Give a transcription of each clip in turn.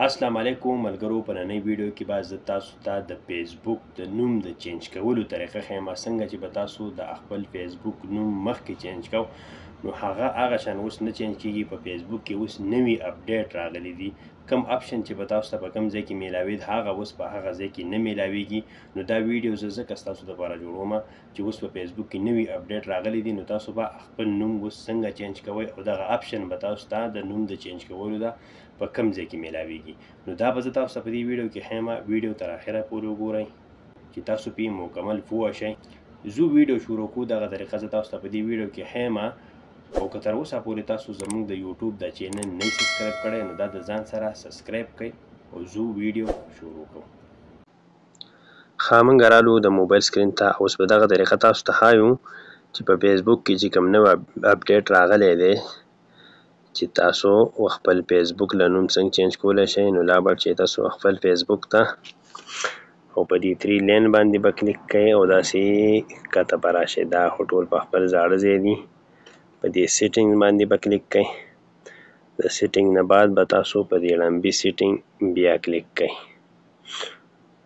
السلام علیکم ملګرو، په نننۍ ویډیو کې به زه تاسو ته د فیسبوک د نوم د چینج کولو طریقه ښیم. څنګه چې به تاسو د خپل فیسبوک نوم مخکې چینج کو نو هغه شان اوس نه چینج کیږي. په فیسبوک کې اوس نوی اپډیټ راغلی دی. کم اپشن چې به تاسو ته په کم ځای کې میلاوي هغه اوس په هغه ځای کې نه میلاویږي. نو دا ویډیو زه ځکه تاسو لپاره جوړوم چې اوس په فیسبوک کې نوی اپډیټ راغلی دی. نو تاسو به خپل نوم اوس څنګه چینج کوئ او دغه اپشن به تاسو ته د نوم د چینج کولو ده په کم ځای کې میلاویږي. نو دا به زه تاسو ته په دې ویډیو کې ښیم. ویډیو تر اخره پورې وګورئ چې تاسو پې مکمل پوه شئ. زه ویډیو شروع کوو دغه طریقه زه تاسو ته په دې ویډیو کې ښیم. او که تر اوسه پورې تاسو زموږ د یوټیوب د چینل نه سبسکرایب کړی نو دا د ځان سره سبسکرایب کړئ او زه ویډیو شروع کوم. موږ رالو د موبایل سکرین ته. اوس په دغه طریقه تاسو ته ښایو چې په فیسبوک کې چې کوم نوی اپډیټ راغلی دی چې تاسو خپل فیسبوک له نوم څنګه چینج کولی شئ. نو لا به چې تاسو خپل فیسبوک ته او په دې 3 لین باندې به کلیک کوئ او داسې کته به راشئ. دا خو ټول په خپل زاړه ځای دي. په دې سیټینګ باندې به کلیک کوئ. د سیټینګ نه بعد به تاسو په دې لمبي سیټینګ بیا کلیک کوئ.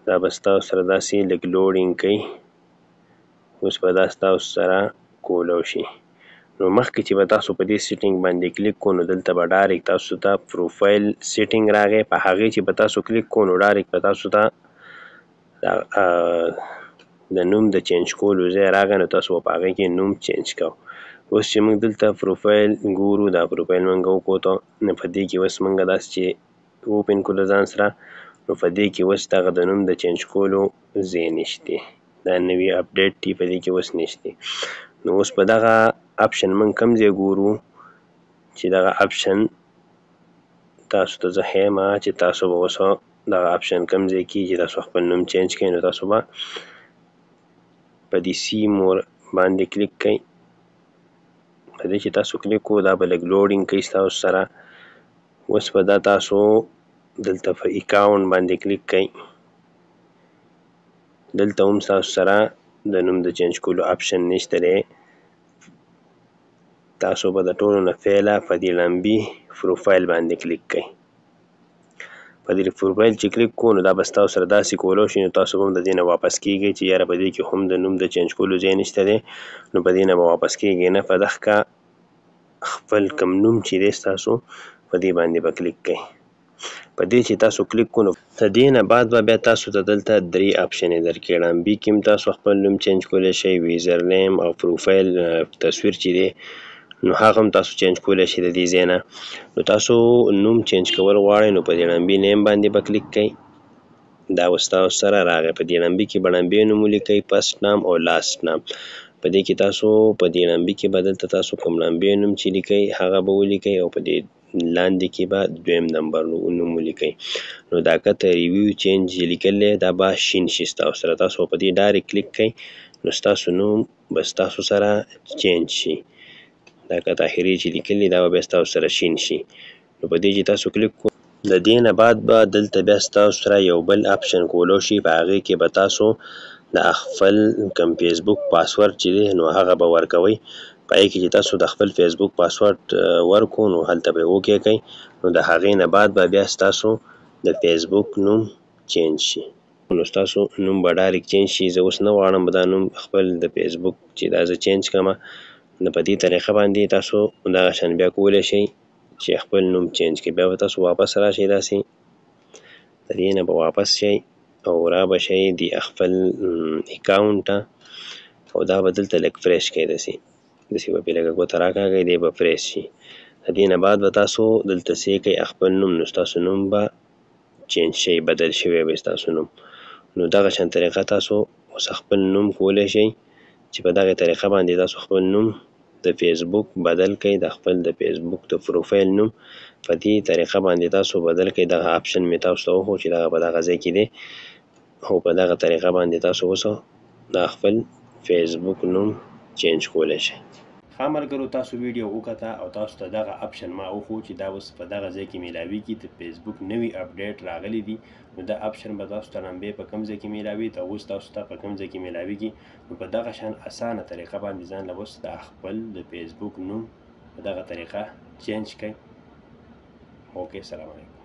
دا به ستاسو سره داسې لږ لوډینګ کوي. اوس به دا ستاسو سره کولی شي. نو مخکې چې به تاسو په دې سیټینګ باندې کلیک کو نو دلته به ډایرکټ تاسو ته پروفایل سیټینګ راغی. په هغې چې به تاسو کلیک کو نو ډایرکټ به تاسو ته د نوم د چینج کولو ځای راغی. نو تاسو به په هغې کې نوم چینج کو. اوس چې موږ دلته پروفایل ګورو دا پروفایل موږ وکوتو نو په دې کې اوس موږ داسې چې اوپن کړو له ځان سره نو په دې کې اوس دغه د نوم د چینج کولو ځای نشته. دا نوی اپډیټ دی په دې کې اوس نشته. نو اوس په دغه اپشن موږ کوم ځای ګورو چې دغه اپشن تاسو ته زه ښیم چې تاسو به اوس دغه اپشن کوم ځای کې چې تاسو خپل نوم چینج کړئ نو تاسو به په دې سی مور باندې کلیک کړئ. په دې چې تاسو کلیک کو دا به لږ لوډینګ کوي ستاسو سره. اوس به دا تاسو دلته په اکاونټ باندې کلیک کړئ. دلته هم ستاسو سره د نوم د چینج کولو اپشن نشته دی. تاسو به د ټولو نه پیله په دې لمبي پروفایل باندې کلیک کړئ. په دې پروفایل چې کلیک کو نو دا به ستاسو سره داسې کولی شي. نو تاسو به هم د دې نه واپس کیږئ چې یاره په دې کې هم د نوم د چینج کولو ځای نشته دی. نو په دې نه به واپس کیږئ نه. په دغه خپل کوم نوم چې دی ستاسو په دې باندې به کلیک کړئ. په دې چې تاسو کلیک کو نو د دې نه بعد به بیا تاسو ته دلته 3 اپشنې درکړي. لمبي کې هم تاسو خپل نوم چینج کولی شئ، یوزر نیم او پروفایل تصویر چې دی نو هغه هم تاسو چینج کولی شئ د دې ځای نه. نو تاسو نوم چینج کول غواړئ نو په دې لمبي نیم باندې به کلیک کوئ. دا اوس ستاسو سره راغی. په دې لمبي کې به لمبي نوم ولیکئ، فرست نام او لاست نام. په دې کې تاسو په دې لمبي کې به دلته تاسو کوم لمبي نوم چې لیکئ هغه به ولیکئ او په دې لاندې کې به 2م نمبر نوم ولیکئ. نو دا کته ریویو چینج لیکل دی دا به شین شي ستاسو سره. تاسو په دې ډایرکټ کلیک کوئ نو ستاسو نوم به ستاسو سره چینج شي. دا کته اخري چې لیکل دی دا به بیا ستاسو سره شین شي. نو په دې چې تاسو کلیک کو د دې نه بعد به دلته بیا ستاسو سره یو بل اپشن کولی شي. په هغې کې به تاسو د خپل کوم فیسبوک پاسورډ چې دی نو هغه به ورکوئ. په هغې کې چې تاسو د خپل فیسبوک پاسورډ ورکو نو هلته به یې اوکې کوئ. نو د هغې نه بعد به بیا ستاسو د فیسبوک نوم چینج شي. نو ستاسو نوم به ډایرکټ چینج شي. زه اوس نه غواړم دا نوم خپل د فیسبوک چې دا زه چینج کړمه. نو په دې طریقه باندې تاسو دغه شان بیا کولی شئ چې خپل نوم چینج کړئ. بیا به تاسو واپس راشئ داسې د دې نه به واپس شئ او را به شئ د خپل اکاونټ ته او دا به دلته لږ فریش کړئ. داسې به پرې لږه ګوته راکاږئ دی به فریش شي. د دې نه بعد به تاسو دلته سې کوئ خپل نوم نو ستاسو نوم به چینج شي، بدل شوی به ستاسو نوم. نو دغه شان طریقه تاسو اوس خپل نوم کولی شئ چې په دغه طریقه باندې تاسو خپل نوم د فیسبوک بدل کړئ. د خپل د فیسبوک د پروفایل نوم په دې طریقه باندې تاسو بدل کړئ. دغه اپشن مې تاسو ته وښود چې دغه په دغه ځای کې دی او په دغه طریقه باندې تاسو اوس د خپل فیسبوک نوم چینج کولی شئ. ښه ملګرو، تاسو ویډیو وکته او تاسو ته دغه اپشن ما وښود چې دا اوس په دغه ځای کې میلاویږي. د فیسبوک نوی اپډیټ راغلی دی نو دا اپشن به تاسو ته لمبې په کوم ځای کې میلاوي ته اوس تاسو ته په کوم ځای کې میلاویږي. نو په دغه شان اسانه طریقه باندې ځان له اوس د خپل د فیسبوک نوم په دغه طریقه چینج کړئ. اوکې، سلام علیکم.